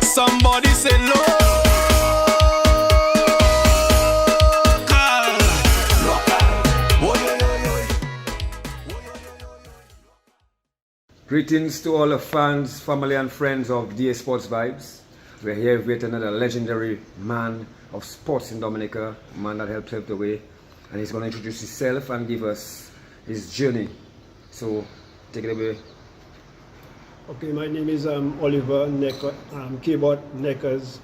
Somebody say local. Greetings to all the fans, family and friends of DAsportsVYBEZ. We're here with another legendary man of sports in Dominica, a man that helped pave the way, and he's going to introduce himself and give us his journey. So, take it away. Okay, my name is Oliver keyboard Neckers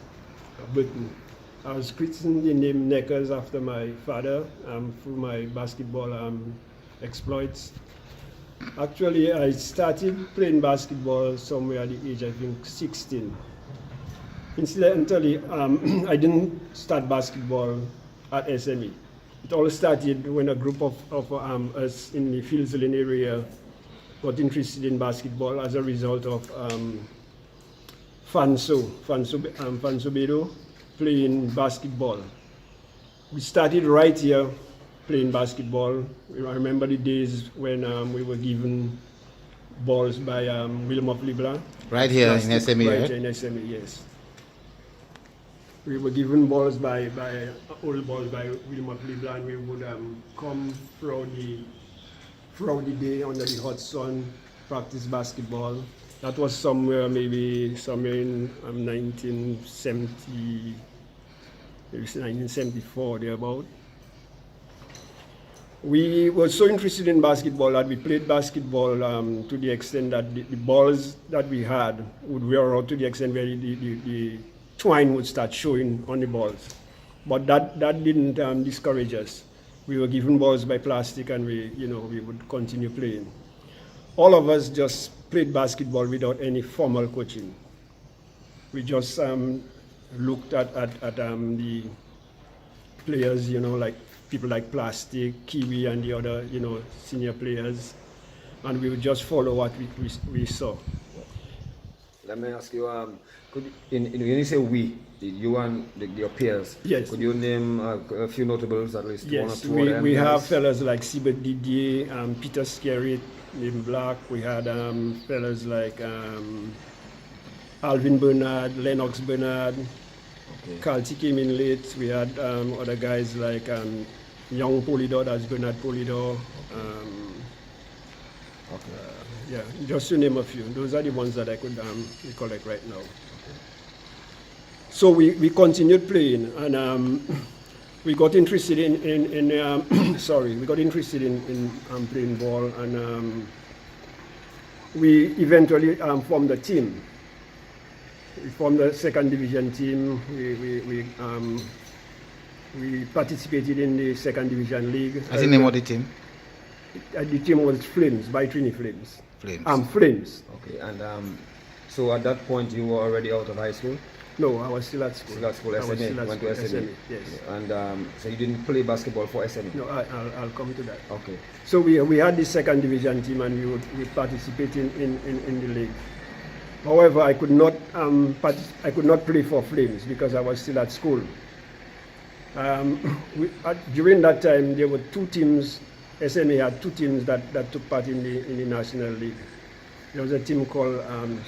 BURTON. I was christened the name Neckers after my father through my basketball exploits. Actually, I started playing basketball somewhere at the age, I think, 16. Incidentally, I didn't start basketball at SME. It all started when a group of us in the Fieldsland area got interested in basketball as a result of Fanso Bedo playing basketball. We started right here playing basketball. I remember the days when we were given balls by William of Leblanc. Right here in SME, right? Here in SME, yes. We were given balls by old balls by William of Leblanc. We would come throughout the day under the hot sun, practice basketball. That was somewhere in 1970, maybe 1974, thereabout. We were so interested in basketball that we played basketball to the extent that the balls that we had would wear out to the extent where the twine would start showing on the balls. But that didn't discourage us. We were given balls by plastic, and we would continue playing. All of us just played basketball without any formal coaching. We just looked at the players, like people like Plastic, Kiwi, and the other, senior players, and we would just follow what we saw. Let me ask you, when you say we, you and your peers, yes, could you name a few notables, at least yes, one or two of them? We have fellas like Sibert Didier, Peter Skerrit, Liam Black. We had fellas like Alvin Bernard, Lennox Bernard, okay. Carlty came in late. We had other guys like Young Polidor, that's Bernard Polidor. Yeah, just to name a few. Those are the ones that I could recollect right now. So we continued playing, and we got interested in playing ball, and we eventually formed a team. We formed a second division team. We participated in the second division league. What's the name of the team? The team was Flames, by Trini Flames. Flames. Flames. Okay, and so at that point you were already out of high school? No, I was still at school. Still at school, SMA, went to SMA. Yes. And so you didn't play basketball for SMA? No, I'll come to that. Okay. So we had the second division team, and we participated in the league. However, I could not play for Flames because I was still at school. During that time, there were two teams. SMA had two teams that took part in the National League. There was a team called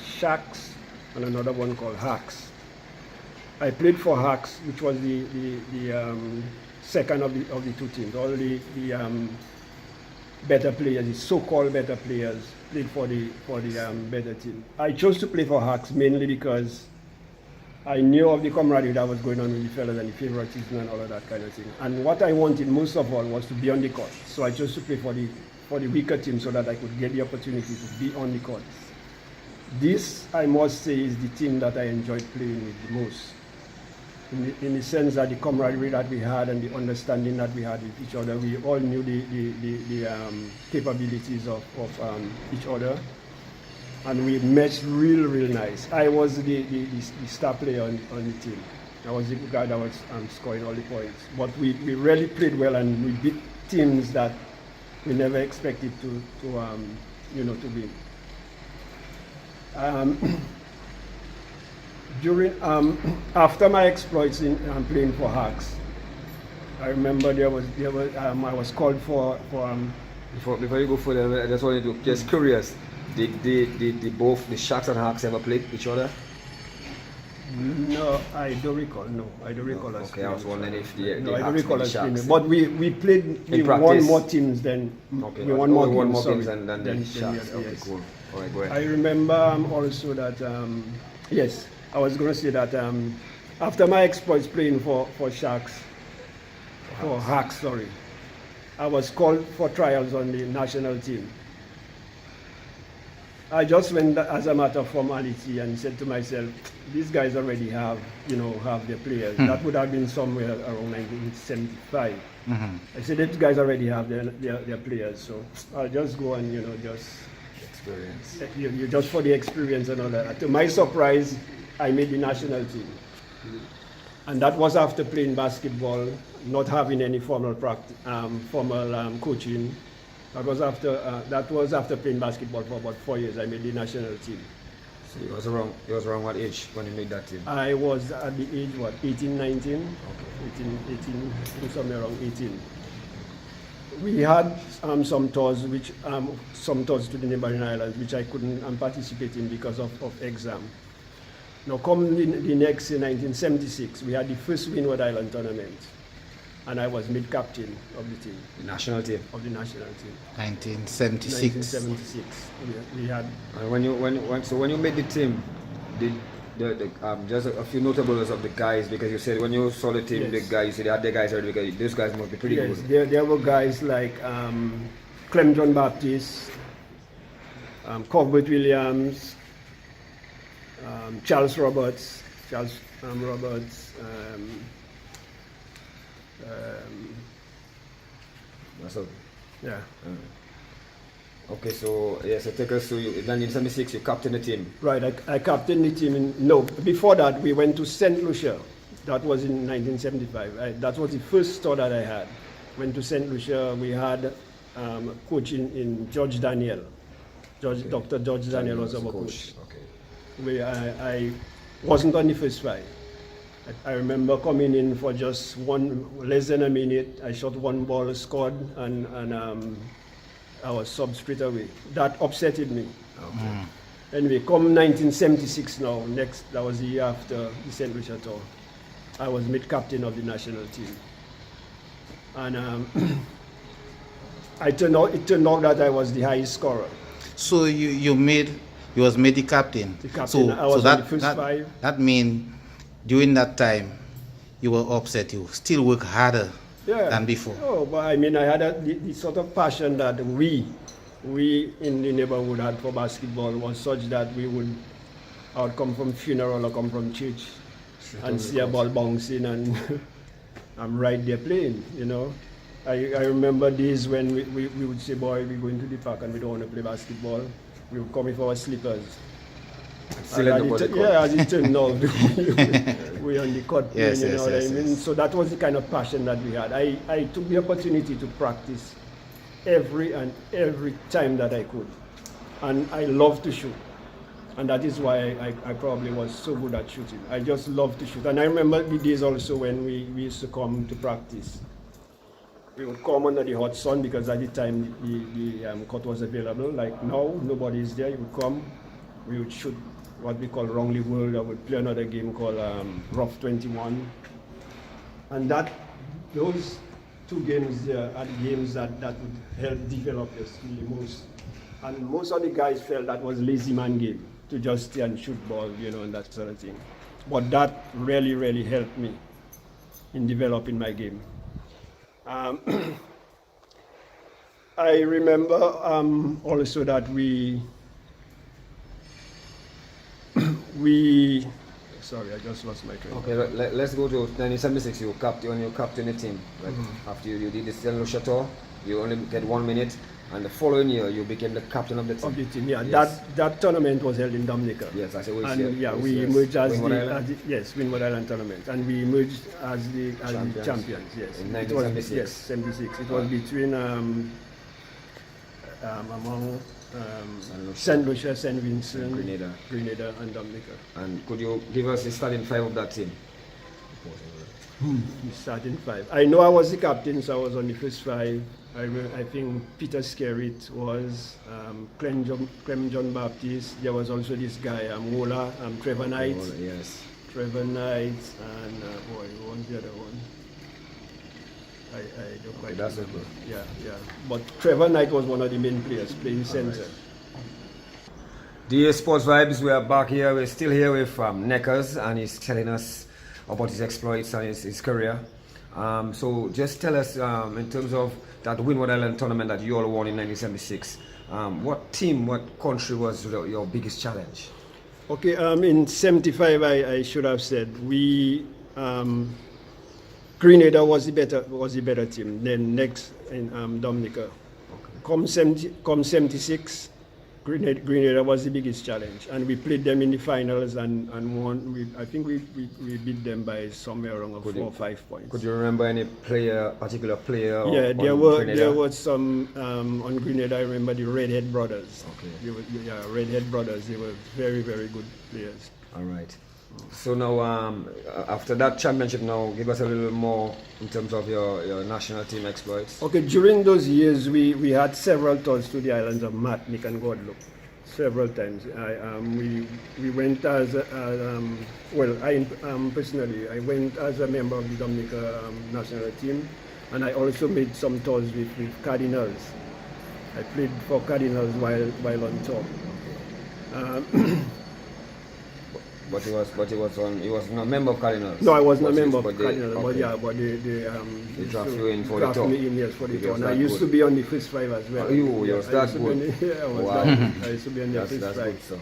Sharks and another one called Hawks. I played for Hawks, which was the second of the two teams. All the better players, the so-called better players, played for the better team. I chose to play for Hawks mainly because I knew of the camaraderie that was going on with the fellas and the favoritism and all of that kind of thing. And what I wanted most of all was to be on the court. So I chose to play for the weaker team so that I could get the opportunity to be on the court. This, I must say, is the team that I enjoyed playing with the most. In the sense that the camaraderie that we had and the understanding that we had with each other, we all knew the capabilities of each other. And we matched real nice. I was the star player on the team. I was the guy that was scoring all the points. But we really played well, and we beat teams that we never expected to win. After my exploits in playing for Hawks, I remember I was called for Before you go further, I just wanted to, just curious, did both the Sharks and Hawks ever play each other? No, I don't recall. No, I don't recall us. Okay, I was wondering if the No, I don't Hawks recall and the us playing. Sharks. But we played. We won practice? more teams than Okay, we won more one games. more Sorry, games than the than Sharks. the Okay, yes. cool. All right, go ahead. I remember also that yes, I was going to say that after my exploits playing for Sharks, for Hawks, sorry, I was called for trials on the national team. I just went as a matter of formality and said to myself, these guys already have their players. That would have been somewhere around 1975. I said, these guys already have their players, so I'll just go and just Experience. you just for the experience and all that. To my surprise, I made the national team, and that was after playing basketball, not having any formal practice, coaching. That was after playing basketball for about 4 years. I made the national team. So you was around what age when you made that team? I was at the age 18, 19. Okay. 18, somewhere around 18. We had some tours to the neighboring islands, which I couldn't participate in because of exam. Now, come the next in 1976, we had the first Windward Island tournament, and I was mid captain of the team. The national team. Of the national team. 1976. 1976. We had. And when you made the team, did just a few notables of the guys, because you said when you saw the team, Yes. the guys, you said they had the guys already, because those guys must be pretty Yes, good. there were guys like Clem John Baptist, Cuthbert Williams, Charles Roberts, So, yeah. okay, so yes, so take us to 1976. You captained the team. Right, I captained the team before that we went to St. Lucia. That was in 1975. That was the first tour that I had. Went to St. Lucia. We had coaching in George Daniel. Dr. George Daniel was our coach. Okay. I wasn't on the first five. I remember coming in for just less than a minute. I shot one ball, scored, and I was subbed straight away. That upsetted me. Okay. Anyway, come 1976 now, that was the year after the St. Lucia tour. I was mid-captain of the national team. And it turned out that I was the highest scorer. So you was made the captain. The captain. So, I was so on the first five. That means during that time you were upset. You still work harder than before. Oh, but I mean, I had the sort of passion that we in the neighborhood had for basketball was such that I would come from funeral or come from church and see a ball bouncing and I'm right there playing, I remember days when we would say, boy, we're going to the park and we don't want to play basketball. We would come with our slippers. As it turned out, we're on the court playing, Yes, what I mean? yes. So that was the kind of passion that we had. I took the opportunity to practice every time that I could. And I love to shoot. And that is why I probably was so good at shooting. I just love to shoot. And I remember the days also when we used to come to practice. We would come under the hot sun because at the time the court was available. Like now, nobody is there. You would come, we would shoot what we call Wrongly World. I would play another game called Rough 21. And those two games are the games that would help develop your skill the most. And most of the guys felt that was lazy man game, to just stay and shoot ball, and that sort of thing. But that really, really helped me in developing my game. I remember also that we sorry, I just lost my train. Okay, let's go to 1976. You captain the team. Right? After you did the St. Lucia tour, you only get 1 minute, and the following year you became the captain of the team. Of the team, yeah. Yes. That tournament was held in Dominica. Yes, I say we emerged as Windward Island. Island tournament, and we emerged as the champions. Yes, In 1976. Yes, 76. It was between among St. Lucia, St. Vincent, Grenada, and Dominica. And could you give us the starting five of that team? The starting five. I know I was the captain, so I was on the first five. I think Peter Skerritt was, Clem John Baptiste. There was also this guy, Wola, Trevor Knight. Yes. Trevor Knight, and boy, who was the other one? I don't quite that's remember. okay. Yeah. But Trevor Knight was one of the main players playing center. Right. DA Sports Vibes, we are back here. We're still here with Neckers, and he's telling us about his exploits and his career. So just tell us, in terms of that Windward Island tournament that you all won in 1976, what team, what country was your biggest challenge? Okay, in 75, I should have said we Grenada was the better team. Then next in Dominica. Okay. Come 76, Grenada was the biggest challenge, and we played them in the finals and won. I think we beat them by somewhere around 4 or 5 points. Could you remember any particular player? Yeah, there was some on Grenada. I remember the Redhead brothers. Okay. Redhead brothers. They were very, very good players. All right. So now, after that championship, now give us a little more in terms of your national team exploits. Okay, during those years, we had several tours to the islands of Martinique and Guadeloupe, several times. We went as personally, I went as a member of the Dominica national team, and I also made some tours with Cardinals. I played for Cardinals while on tour. But he was not a member of Cardinals. No, I wasn't a member of Cardinals. Cardinals, but they draft you in for the tour. Me in, yes, for the tour. And I used to be on the first five as well. You was that good? Wow. I used to be on the first That's five. good, so.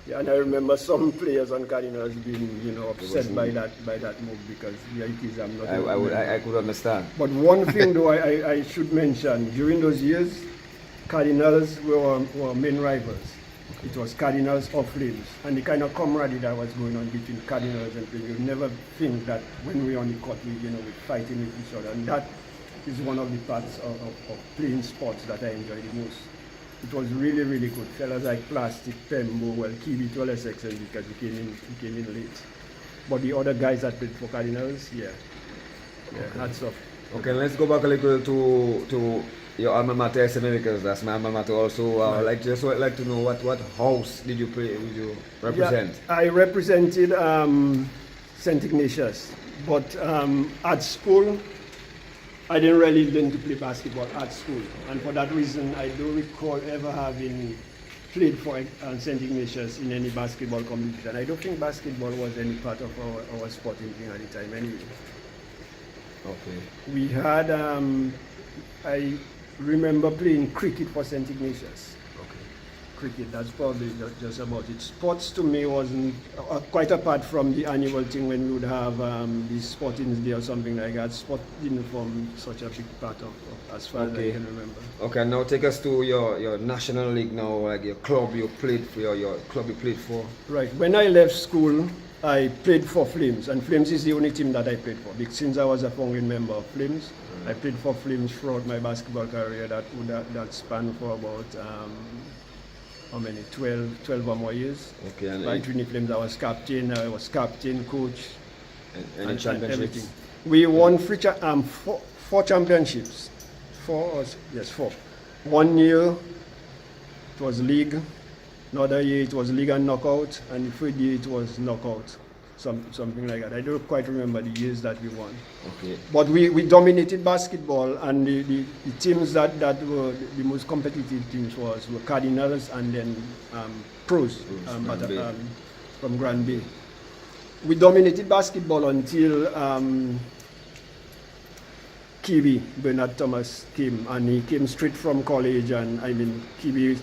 Yeah, and I remember some players on Cardinals being, upset by that move, because the ITs I'm not. I could understand. But one thing though I should mention, during those years, Cardinals were main rivals. It was Cardinals or Flames, and the kind of camaraderie that was going on between Cardinals and Flames. You never think that when we're on the court, we're fighting with each other, and that is one of the parts of playing sports that I enjoy the most. It was really, really good. Fellas like Plastic, Pembo, well, Kiwi to a lesser extent because we came in late. But the other guys that played for Cardinals, hats off. Okay, let's go back a little to your alma mater, SMA, because that's my alma mater also. Right. Like to know what house did you represent? Yeah, I represented St. Ignatius, but at school, I didn't really learn to play basketball at school, and for that reason, I don't recall ever having played for St. Ignatius in any basketball competition. I don't think basketball was any part of our sporting thing at the time anyway. Okay. We had, I remember playing cricket for St. Ignatius. Okay. Cricket, that's probably just about it. Sports to me wasn't, quite apart from the annual thing when we would have the sporting day or something like that, sport didn't form such a big part of as far as I can remember. Okay, now take us to your national league now, like your club you played for, your club you played for. Right, when I left school, I played for Flames, and Flames is the only team that I played for. Because since I was a founding member of Flames, I played for Flames throughout my basketball career that spanned for about, how many, 12 or more years. Okay, and By Trinity Flames, I was captain, coach, and championships? everything. We won four championships. Four. 1 year, it was league. Another year it was league and knockout, and the third year it was knockout, something like that. I don't quite remember the years that we won. Okay. But we dominated basketball, and the teams that were the most competitive teams were Cardinals and then Pros from Grand Bay. We dominated basketball until Kiwi, Bernard Thomas came, and he came straight from college, and I mean Kiwi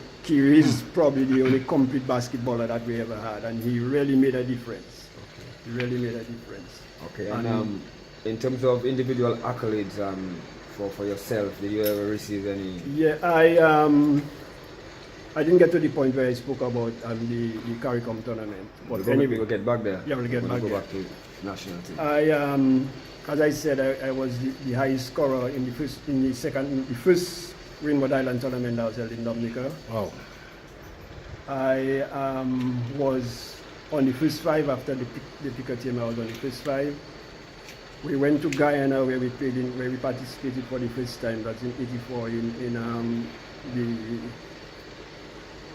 is probably the only complete basketballer that we ever had, and he really made a difference. Okay. He really made a difference. Okay, and in terms of individual accolades for yourself, did you ever receive any? Yeah, I didn't get to the point where I spoke about the CARICOM tournament. But anyway, we'll get back there. Yeah, we'll get back there. Go back to national team. As I said, I was the highest scorer in the first Windward Island tournament that was held in Dominica. Wow. I was on the first five after the picker team. I was on the first five. We went to Guyana where we participated for the first time. That's in '84 in the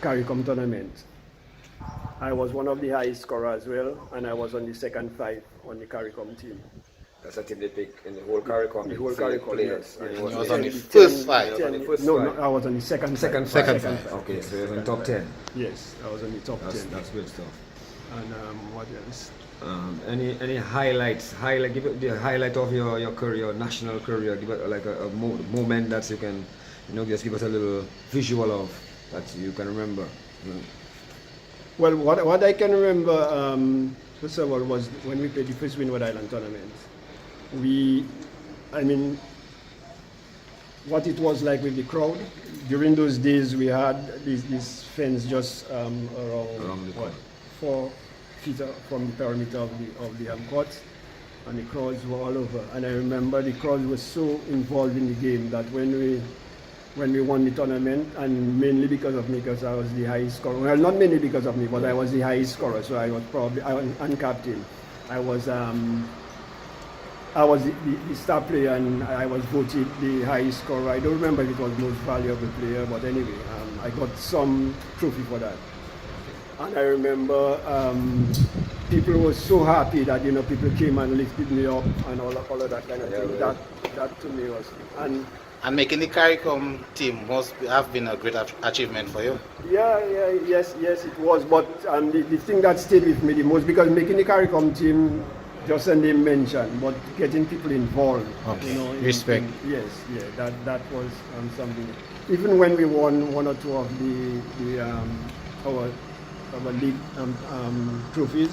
CARICOM tournament. I was one of the highest scorers as well, and I was on the second five on the CARICOM team. That's a team they pick in the whole CARICOM. The whole CARICOM, players. yes. And You was on the first five. No, I was on the second Second five. five. Okay, so you're in top 10. Yes, I was on the top 10. That's good stuff. And what else? Any highlights? Give it the highlight of your career, national career. Give it like a moment that you can, just give us a little visual of that you can remember. Well, what I can remember, first of all, was when we played the first Windward Island tournament. What it was like with the crowd. During those days, we had these fans just around the court. 4 feet from the perimeter of the court, and the crowds were all over. And I remember the crowd was so involved in the game that when we won the tournament, and mainly because of me, because I was the highest scorer. Well, not mainly because of me, but I was the highest scorer, so I was uncaptain. I was the star player, and I was voted the highest scorer. I don't remember if it was most valuable player, but anyway, I got some trophy for that. And I remember people were so happy that people came and lifted me up and all of that kind of thing. Right. That to me was And making the CARICOM team must have been a great achievement for you. Yes, it was. But the thing that stayed with me the most, because making the CARICOM team, just a name mentioned, but getting people involved. Okay. Respect. That was something. Even when we won one or two of our league trophies,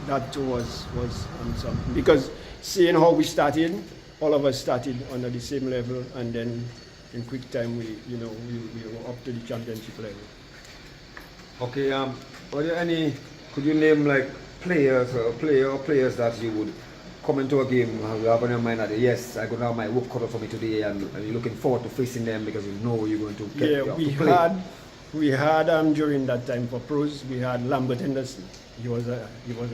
that too was something. Because seeing how we started, all of us started under the same level, and then in quick time we were up to the championship level. Okay, could you name like players or players that you would come into a game and you have on your mind that yes, I could have my work cut out for me today, and you're looking forward to facing them because you know you're going to get we had during that time for pros, we had Lambert Henderson. He was a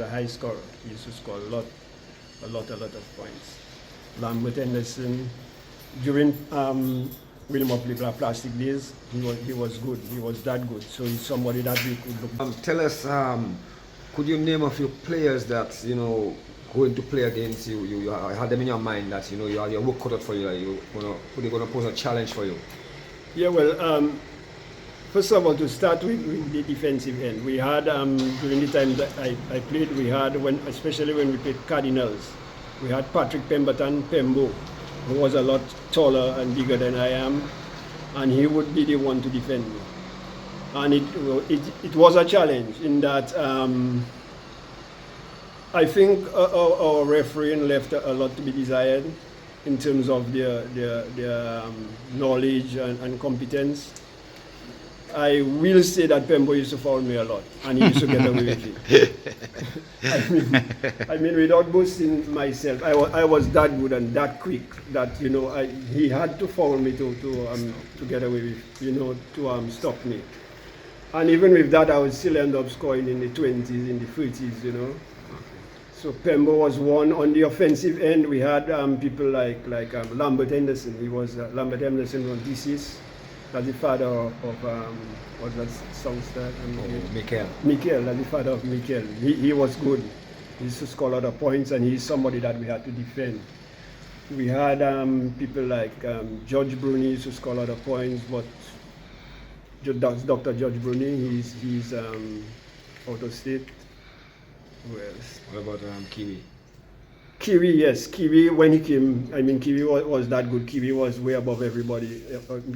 high scorer. He used to score a lot of points. Lambert Henderson, during William of Liverpool Plastic days, he was good. He was that good. So he's somebody that we could look. Tell us, could you name a few players that going to play against you? You had them in your mind that you have your work cut out for you. They're going to pose a challenge for you. Yeah, well, first of all, to start with the defensive end, we had during the time that I played, we had especially when we played Cardinals. We had Patrick Pemberton, Pembo, who was a lot taller and bigger than I am, and he would be the one to defend me. And it was a challenge in that I think our refereeing left a lot to be desired in terms of their knowledge and competence. I will say that Pembo used to foul me a lot, and he used to get away with it. I mean, without boasting myself, I was that good and that quick that he had to foul me to get away with, to stop me. And even with that, I would still end up scoring in the 20s, in the 30s, So Pembo was one. On the offensive end, we had people like Lambert Henderson. Lambert Henderson from DC's. That's the father of what's that songster? Mikel, that's the father of Mikel. He was good. He used to score a lot of points, and he's somebody that we had to defend. We had people like George Bruni used to score a lot of points, but that's Dr. George Bruni. He's out of state. Who else? What about Kiwi? Kiwi, yes. Kiwi, when he came, Kiwi was that good. Kiwi was way above everybody.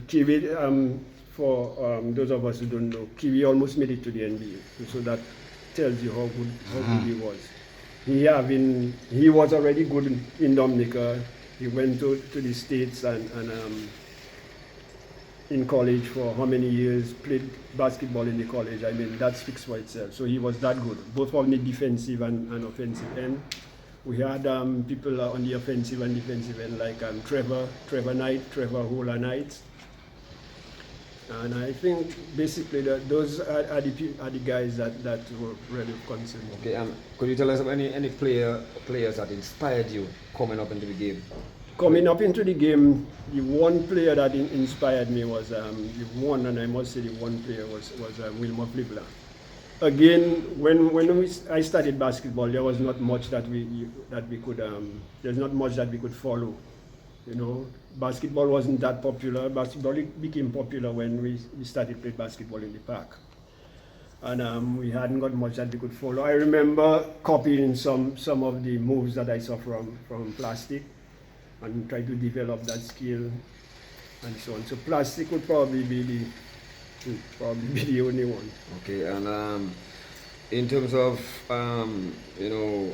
Kiwi, for those of us who don't know, Kiwi almost made it to the NBA. So that tells you how good he was. He was already good in Dominica. He went to the States and in college for how many years, played basketball in the college. That speaks for itself. So he was that good, both on the defensive and offensive end. We had people on the offensive and defensive end like Trevor Knight, Trevor Hola Knight. And I think basically that those are the guys that were really concerned. Okay, could you tell us of any players that inspired you coming up into the game? Coming up into the game, the one player that inspired me was the one, and I must say the one player was Wilmer Flivla. Again, when I started basketball, there was not much that we could there's not much that we could follow. You know, basketball wasn't that popular. Basketball became popular when we started playing basketball in the park, and we hadn't got much that we could follow. I remember copying some of the moves that I saw from Plastic, and try to develop that skill, and so on. So Plastic would probably be the only one. Okay, and in terms of you know,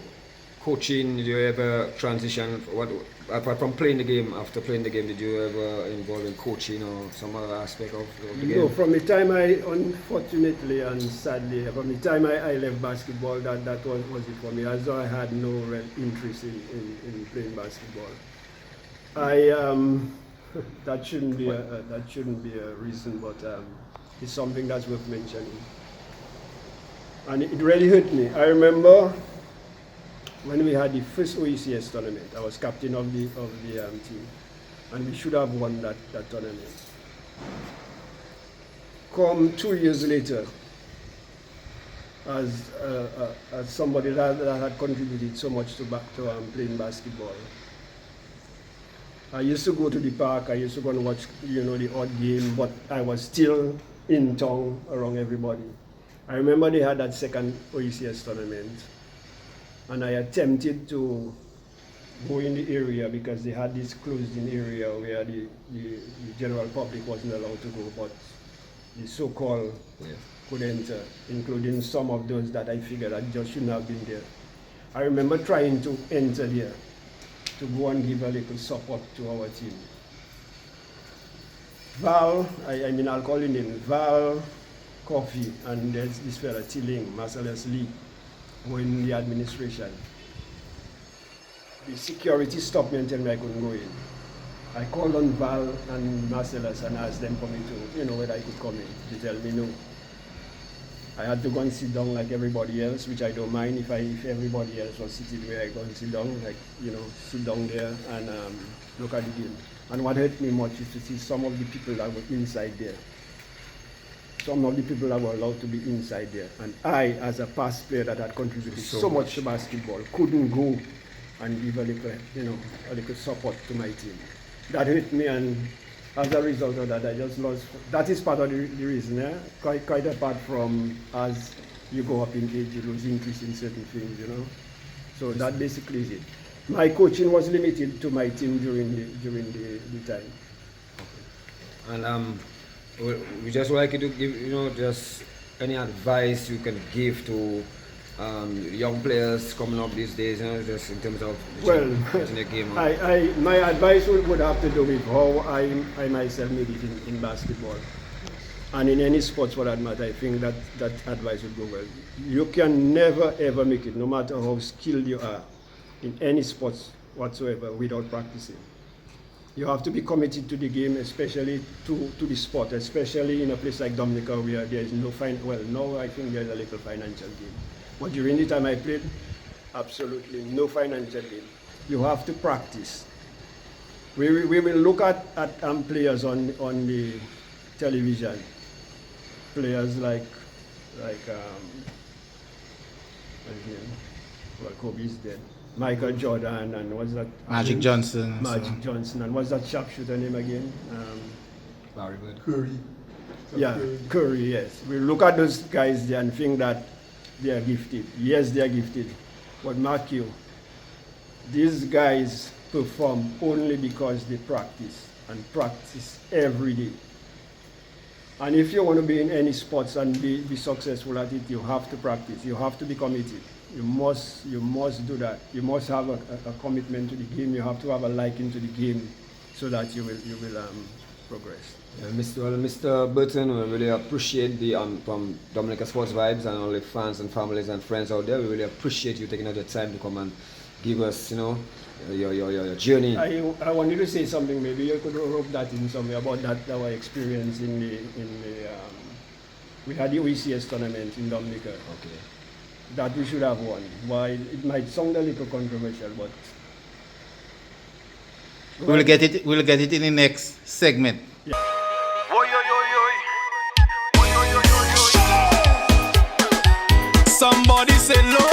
coaching, did you ever transition? Apart from playing the game, after playing the game, did you ever involve in coaching or some other aspect of the game? No, from the time unfortunately and sadly, from the time I left basketball, that was it for me. As though I had no real interest in playing basketball. That shouldn't be a reason, but it's something that's worth mentioning. And it really hurt me. I remember when we had the first OECS tournament, I was captain of the team, and we should have won that tournament. Come 2 years later, as somebody that had contributed so much to playing basketball, I used to go to the park. I used to go and watch, you know, the odd game, but I was still in town around everybody. I remember they had that second OECS tournament, and I attempted to go in the area because they had this closed-in area where the general public wasn't allowed to go, but the so-called could enter, including some of those that I figured I just shouldn't have been there. I remember trying to enter there to go and give a little support to our team. Val, I'll call him name, Val, Coffee, and there's this fella, Tilling, Marcellus Lee, were in the administration. The security stopped me and told me I couldn't go in. I called on Val and Marcellus and asked them for me to, you know, whether I could come in. They tell me no. I had to go and sit down like everybody else, which I don't mind if everybody else was sitting where I go and sit down, like, you know, sit down there and look at the game. And what hurt me much is to see some of the people that were inside there. Some of the people that were allowed to be inside there. And I, as a past player that had contributed so much to basketball, couldn't go and give a little, you know, a little support to my team. That hurt me, and as a result of that, I just lost. That is part of the reason, yeah? Quite apart from as you go up in age, you lose interest in certain things, you know. So that basically is it. My coaching was limited to my team during the time. And we just would like you to give, you know, just any advice you can give to young players coming up these days, you know, just in terms of getting the game on. My advice would have to do with how I myself made it in basketball. And in any sports for that matter, I think that advice would go well. You can never ever make it, no matter how skilled you are, in any sports whatsoever, without practicing. You have to be committed to the game, especially to the sport, especially in a place like Dominica where there is no now I think there's a little financial gain. But during the time I played, absolutely no financial gain. You have to practice. We will look at players on the television. Players like Kobe's dead. Michael Jordan, and what's that? Magic Johnson. Magic Johnson, and what's that sharpshooter name again? Larry Bird. Curry. Yeah, Curry, yes. We look at those guys there and think that they are gifted. Yes, they are gifted. But mark you, these guys perform only because they practice, and practice every day. And if you want to be in any sports and be successful at it, you have to practice. You have to be committed. You must do that. You must have a commitment to the game. You have to have a liking to the game so that you will progress. Yeah, Mr. Burton, we really appreciate the from Dominica Sports Vibes and all the fans and families and friends out there. We really appreciate you taking out the time to come and give us, you know, your journey. I wanted to say something. Maybe you could rope that in somewhere about that our experience in the we had the OECS tournament in Dominica. Okay. That we should have won. While it might sound a little controversial, but We'll get it in the next segment. Somebody say, Lord.